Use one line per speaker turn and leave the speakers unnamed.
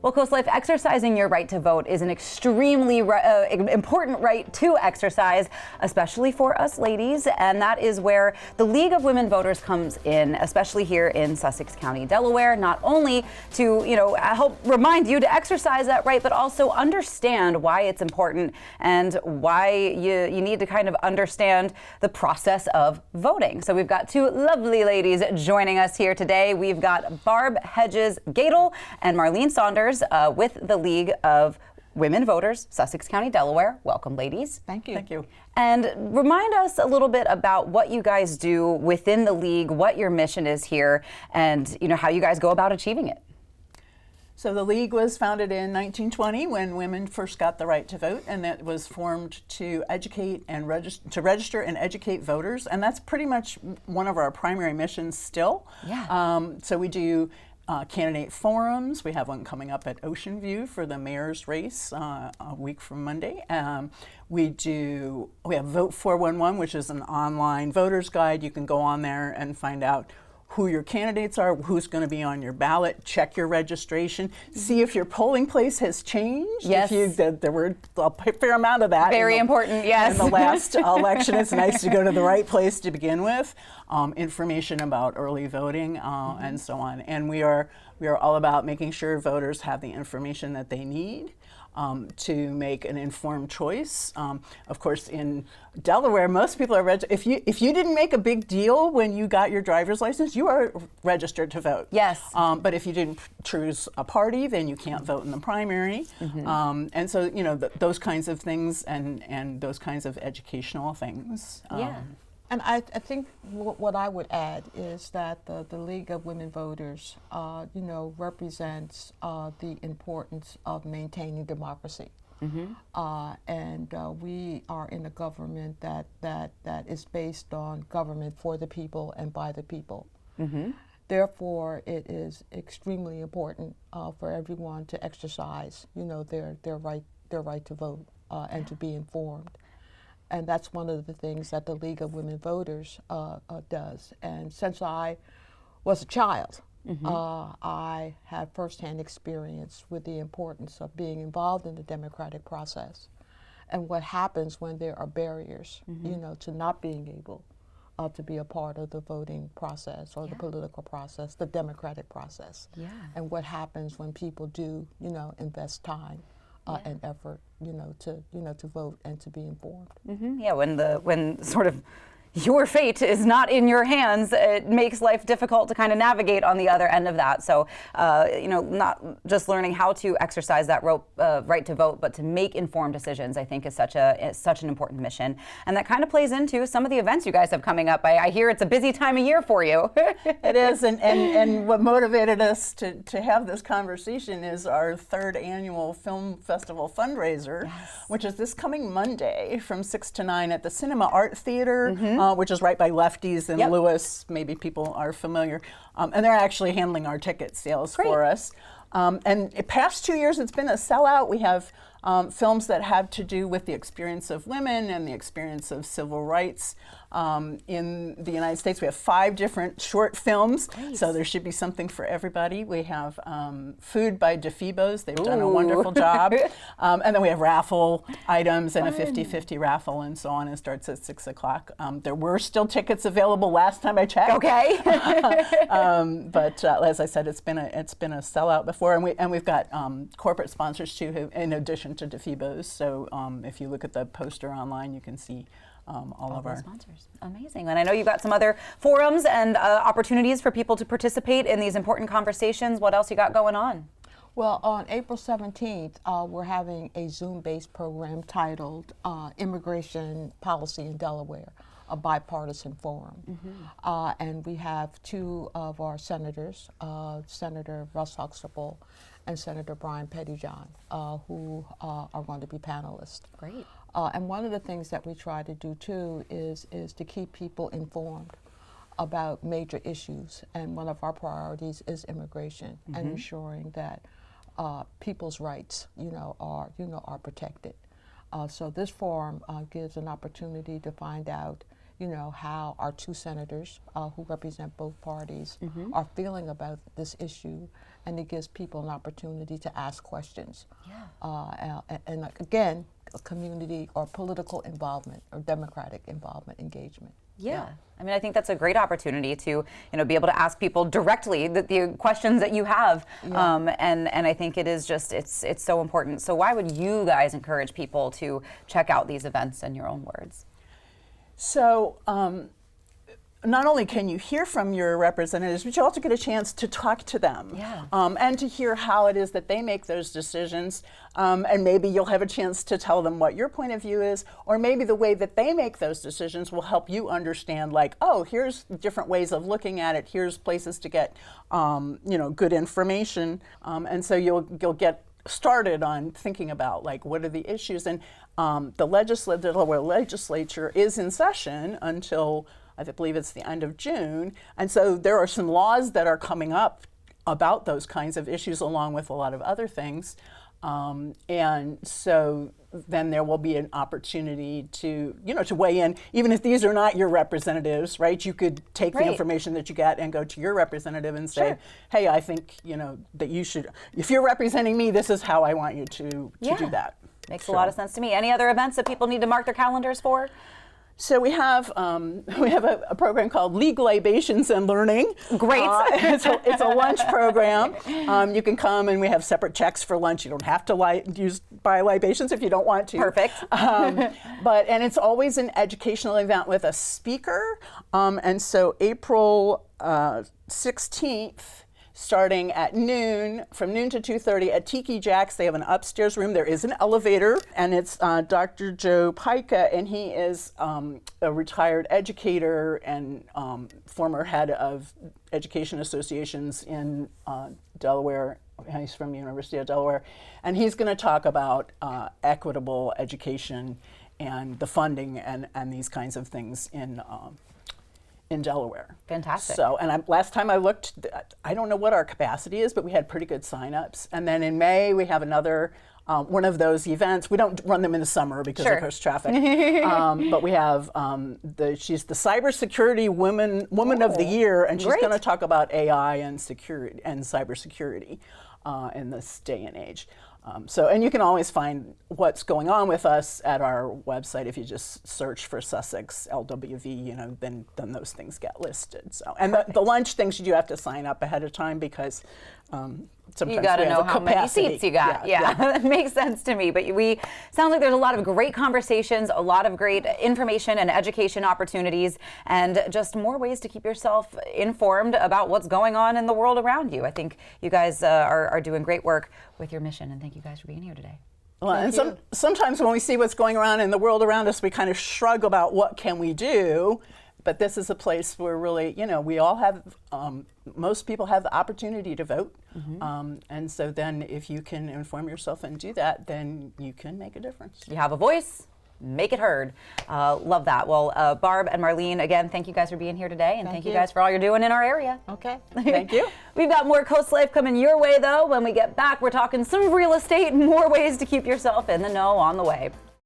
Well, CoastLife, exercising your right to vote is an extremely important right to exercise, especially for us ladies, and that is where the League of Women Voters comes in, especially here in Sussex County, Delaware, not only to, help remind you to exercise that right, but also understand why it's important and why you need to kind of understand the process of voting. So we've got two lovely ladies joining us here today. We've got Barb Hedges-Gadel and Marlene Saunders with the League of Women Voters, Sussex County, Delaware. Welcome, ladies.
Thank you.
Thank you.
And remind us a little bit about what you guys do within the League, what your mission is here, and how you guys go about achieving it.
So the League was founded in 1920 when women first got the right to vote, and that was formed to educate and register and educate voters, and that's pretty much one of our primary missions still.
Yeah.
So we do candidate forums. We have one coming up at Ocean View for the mayor's race a week from Monday. We have Vote 411, which is an online voters guide. You can go on there and find out who your candidates are, who's going to be on your ballot, check your registration, see if your polling place has changed.
Yes.
There were a fair amount of that.
Very important, yes.
In the last election, it's nice to go to the right place to begin with. Information about early voting and so on. And we are all about making sure voters have the information that they need to make an informed choice. Of course, in Delaware, most people are if you didn't make a big deal when you got your driver's license, you are registered to vote.
Yes.
But if you didn't choose a party, then you can't vote in the primary. And so, those kinds of things and those kinds of educational things.
Yeah.
And I think what I would add is that the League of Women Voters, represents the importance of maintaining democracy. And we are in a government that is based on government for the people and by the people. Therefore, it is extremely important for everyone to exercise, their right to vote and to be informed. And that's one of the things that the League of Women Voters does. And since I was a child, I had firsthand experience with the importance of being involved in the democratic process and what happens when there are barriers, to not being able to be a part of the voting process or the political process, the democratic process.
Yeah.
And what happens when people do, invest time and effort, to vote and to be informed.
Yeah, when sort of your fate is not in your hands, it makes life difficult to kind of navigate on the other end of that. So, not just learning how to exercise that right to vote, but to make informed decisions, I think is such an important mission. And that kind of plays into some of the events you guys have coming up. I hear it's a busy time of year for you.
It is, and what motivated us to have this conversation is our third annual film festival fundraiser, which is this coming Monday from 6 to 9 at the Cinema Art Theater. Which is right by Lefty's in Lewis. Maybe people are familiar. And they're actually handling our ticket sales for us. And the past 2 years, it's been a sellout. We have films that have to do with the experience of women and the experience of civil rights in the United States. We have 5 different short films, so there should be something for everybody. We have food by DeFibos. They've done a wonderful job. And then we have raffle items and a 50-50 raffle and so on. It starts at 6 o'clock. There were still tickets available last time I checked.
Okay.
But as I said, it's been a sellout before, and we've got corporate sponsors too, who, in addition to DeFibos. So if you look at the poster online, you can see all of our
sponsors. Amazing. And I know you've got some other forums and opportunities for people to participate in these important conversations. What else you got going on?
Well, on April 17th, we're having a Zoom-based program titled Immigration Policy in Delaware, a bipartisan forum. And we have 2 of our senators, Senator Russ Huxtable and Senator Brian Pettyjohn, who are going to be panelists.
Great.
And one of the things that we try to do too is to keep people informed about major issues. And one of our priorities is immigration and ensuring that people's rights, are protected. So this forum gives an opportunity to find out, you know, how our two senators who represent both parties are feeling about this issue, and it gives people an opportunity to ask questions. And like, again, a community or political involvement or democratic involvement, engagement.
Yeah. I mean, I think that's a great opportunity to, be able to ask people directly the questions that you have. And I think it is just, it's so important. So why would you guys encourage people to check out these events in your own words?
So, not only can you hear from your representatives, but you also get a chance to talk to them and to hear how it is that they make those decisions. And maybe you'll have a chance to tell them what your point of view is, or maybe the way that they make those decisions will help you understand, like, oh, here's different ways of looking at it. Here's places to get, good information. And so you'll get started on thinking about, like, what are the issues. And the Delaware legislature is in session until I believe it's the end of June. And so there are some laws that are coming up about those kinds of issues, along with a lot of other things. And so then there will be an opportunity to weigh in, even if these are not your representatives, right? You could take the information that you get and go to your representative and say, hey, I think, that you should, if you're representing me, this is how I want you to do that.
Makes a lot of sense to me. Any other events that people need to mark their calendars for?
So we have a program called League Libations and Learning.
Great.
It's a lunch program. You can come, and we have separate checks for lunch. You don't have to buy libations if you don't want to.
Perfect.
And it's always an educational event with a speaker. And so April 16th. Starting at noon, from noon to 2:30 at Tiki Jack's. They have an upstairs room. There is an elevator, and it's Dr. Joe Pica, and he is a retired educator and former head of education associations in Delaware. He's from the University of Delaware, and he's going to talk about equitable education and the funding and these kinds of things in Delaware.
Fantastic.
So, and last time I looked, I don't know what our capacity is, but we had pretty good signups. And then in May, we have another one of those events. We don't run them in the summer because of course traffic. But we have she's the cybersecurity woman of the year, and she's going to talk about AI and security and cybersecurity in this day and age. And you can always find what's going on with us at our website. If you just search for Sussex LWV, then those things get listed. So, and the lunch things, you do have to sign up ahead of time because sometimes
you got to know how
capacity.
many seats you got. Yeah. That makes sense to me. But sounds like there's a lot of great conversations, a lot of great information and education opportunities, and just more ways to keep yourself informed about what's going on in the world around you. I think you guys are doing great work with your mission, and thank you guys for being here today.
Well, and sometimes when we see what's going on in the world around us, we kind of shrug about what can we do. But this is a place where really, we all have, most people have the opportunity to vote. And so then if you can inform yourself and do that, then you can make a difference.
You have a voice, make it heard. Love that. Well, Barb and Marlene, again, thank you guys for being here today. And thank you guys for all you're doing in our area.
Okay.
Thank you.
We've got more CoastLife coming your way, though. When we get back, we're talking some real estate and more ways to keep yourself in the know on the way.